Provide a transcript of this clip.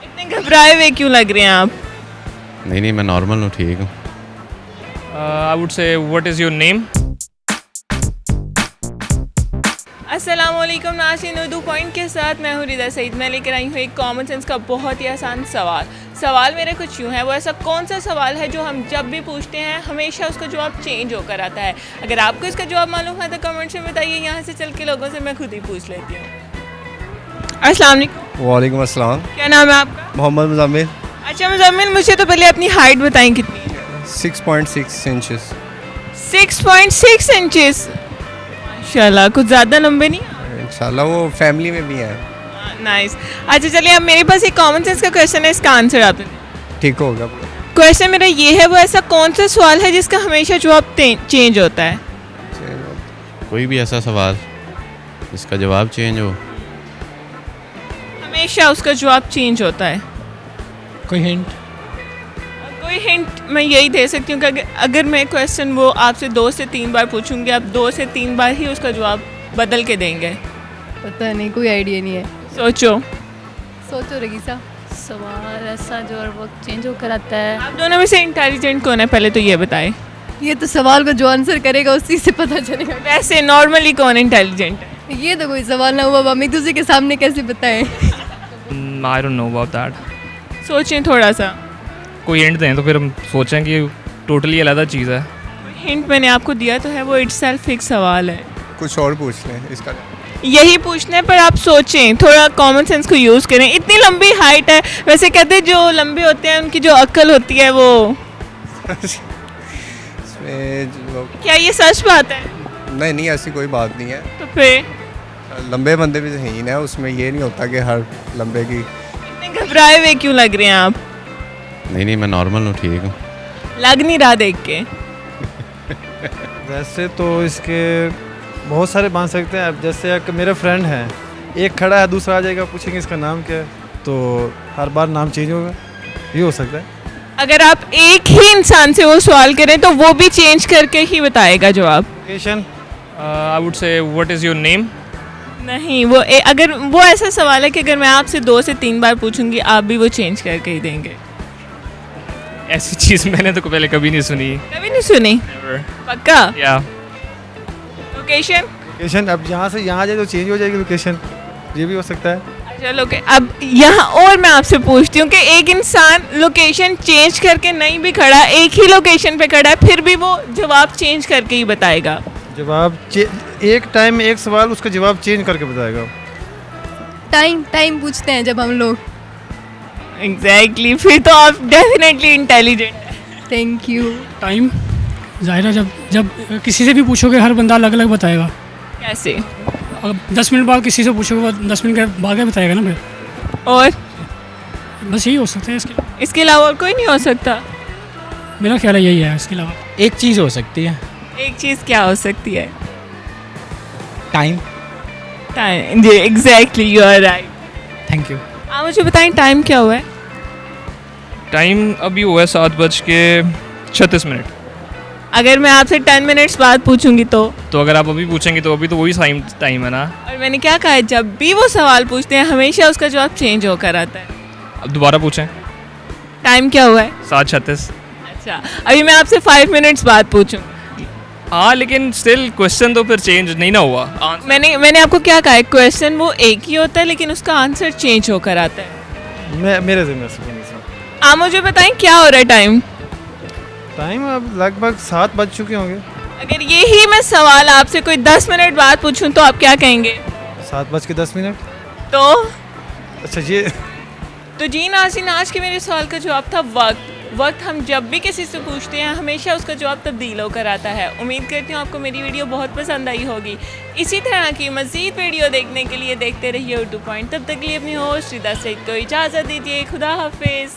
इतने घबराए हुए क्यों लग रहे हैं आप? नहीं मैं नॉर्मल हूँ, ठीक हूँ। I would say, what is your name? अस्सलामुअलैकुम नाज़रीन, उर्दू पॉइंट के साथ मैं हूँ रिदा सईद। मैं लेकर आई हूँ एक कॉमन सेंस का बहुत ही आसान सवाल मेरे कुछ यूँ है, वो ऐसा कौन सा सवाल है जो हम जब भी पूछते हैं हमेशा उसका जवाब चेंज होकर आता है। अगर आपको इसका जवाब मालूम है तो कमेंट्स में बताइए, यहाँ से चल के लोगों से मैं खुद ही पूछ लेती हूँ। अस्सलाम वालेकुम। वालेकुम अस्सलाम। क्या नाम है आपका? मोहम्मद मुज़म्मिल। अच्छा मुज़म्मिल, मुझे तो पहले अपनी हाइट बताएं कितनी है? 6.6 इंचेस। 6.6 इंचेस, माशाल्लाह, कुछ ज़्यादा लंबे नहीं। इंशाल्लाह वो फैमिली में भी है। नाइस। अच्छा चलिए, अब मेरे पास एक कॉमन सेंस का क्वेश्चन है, इसका आंसर आप दें। ठीक होगा। क्वेश्चन मेरा ये है, वो ऐसा कौन सा सवाल है जिसका हमेशा जवाब चेंज होता है? कोई भी ऐसा सवाल जिसका जवाब चेंज हो। हमेशा उसका जवाब चेंज होता है। कोई हिंट? कोई हिंट मैं यही दे सकती हूँ कि अगर मैं क्वेश्चन वो आपसे 2 से 3 बार पूछूंगी, आप 2 से 3 बार ही उसका जवाब बदल के देंगे। पता नहीं, कोई आइडिया नहीं है। सोचो रगीसा। सवाल ऐसा जो हर वक्त चेंज होकर आता है। आप दोनों में से इंटेलिजेंट कौन है, पहले तो ये बताएं। ये तो सवाल को जो आंसर करेगा उसी से पता चलेगा। वैसे नॉर्मली कौन इंटेलिजेंट है? ये तो कोई सवाल ना हुआ, हम एक दूसरे के सामने कैसे बताएं? I don't know about that. सोचें थोड़ा सा। कोई हिंट दें तो फिर हम सोचें कि टोटली अलग चीज़ है। हिंट मैंने आपको दिया तो है, वो इटसेल्फ एक सवाल है। कुछ और पूछ लें इसका। यही पूछना है, पर आप सोचें, थोड़ा कॉमन सेंस को यूज़ करें। इतनी लंबी हाइट है, वैसे कहते हैं जो लंबे होते हैं उनकी जो अक्ल होती है वो इसमें क्या ये सच बात है? नहीं ऐसी कोई बात नहीं है। तो फिर लंबे बंदे भी ज़हीन है, उसमें ये नहीं होता कि हर लंबे की। इतने घबराए हुए क्यों लग रहे हैं आप? नहीं मैं नॉर्मल हूँ, ठीक हूँ। लग नहीं रहा देख के। वैसे तो इसके बहुत सारे मान सकते हैं। अब जैसे एक मेरा फ्रेंड है, एक खड़ा है, दूसरा आ जाएगा, पूछेंगे इसका नाम क्या है, तो हर बार नाम चेंज होगा। ये हो सकता है। अगर आप एक ही इंसान से वो सवाल करें तो वो भी चेंज करके ही बताएगा जवाब। Location. I would say, what is your name? नहीं, वो अगर वो ऐसा सवाल है कि अगर मैं आपसे 2 से 3 बार पूछूंगी आप भी वो चेंज करके ही देंगे। ऐसी चीज़ मैंने तो पहले कभी नहीं सुनी। कभी नहीं सुनी? Never. पक्का? Yeah. लोकेशन? लोकेशन अब यहाँ से यहाँ जाए तो चेंज हो जाएगी लोकेशन, ये भी हो सकता है। चलो अब यहाँ और मैं आपसे पूछती हूँ कि एक इंसान लोकेशन चेंज करके नहीं भी खड़ा, एक ही लोकेशन पे खड़ा है, फिर भी वो जवाब चेंज करके ही बताएगा। जवाब एक टाइम में एक सवाल उसका जवाब चेंज करके बताएगा। टाइम पूछते हैं जब हम लोग। एग्जैक्टली, फिर तो आप डेफिनेटली इंटेलिजेंट है। Thank you. टाइम ज़ाहिर है, जब किसी से भी पूछोगे हर बंदा अलग अलग बताएगा। कैसे? अगर 10 मिनट बाद किसी से पूछोगे 10 मिनट के बाद बताएगा ना फिर। और बस यही हो सकता है। इसके अलावा और कोई नहीं हो सकता? मेरा ख्याल है यही है। इसके अलावा एक चीज़ हो सकती है। एक चीज़ क्या हो सकती है? टाइम। जी exactly, you are right. Thank you. आप मुझे बताएं टाइम क्या हुआ है? टाइम अभी हुआ है 7:36। अगर मैं आपसे 10 मिनट्स बाद पूछूंगी तो अगर आप अभी पूछेंगे तो अभी तो वही टाइम है ना। और मैंने क्या कहा है, जब भी वो सवाल पूछते हैं हमेशा उसका जवाब चेंज होकर आता है। अब दोबारा पूछें। टाइम क्या हुआ है? 7:36। अच्छा, अभी मैं आपसे 5 मिनट्स बाद पूछूं। हाँ, लेकिन स्टिल क्वेश्चन तो फिर चेंज नहीं ना हुआ। मैंने आपको क्या कहा है, क्वेश्चन वो एक ही होता है लेकिन उसका आंसर चेंज होकर आता है। मेरे ज़िम्मे से नहीं सर। आप मुझे बताएं क्या हो रहा है टाइम? टाइम अब लगभग 7 बज चुके होंगे। अगर यही मैं सवाल आपसे कोई 10 मिनट बाद पूछूं तो आप क्या कहेंगे? 7:10। तो अच्छा ये तो जी नाज़रीन, आज के मेरे सवाल का जवाब था वक्त हम जब भी किसी से पूछते हैं हमेशा उसका जवाब तब्दील होकर आता है। उम्मीद करती हूँ आपको मेरी वीडियो बहुत पसंद आई होगी। इसी तरह की मज़ीद वीडियो देखने के लिए देखते रहिए उर्दू पॉइंट। तब तक के लिए अपनी होस्ट रिदा सईद को इजाज़त दीजिए। खुदा हाफिज़।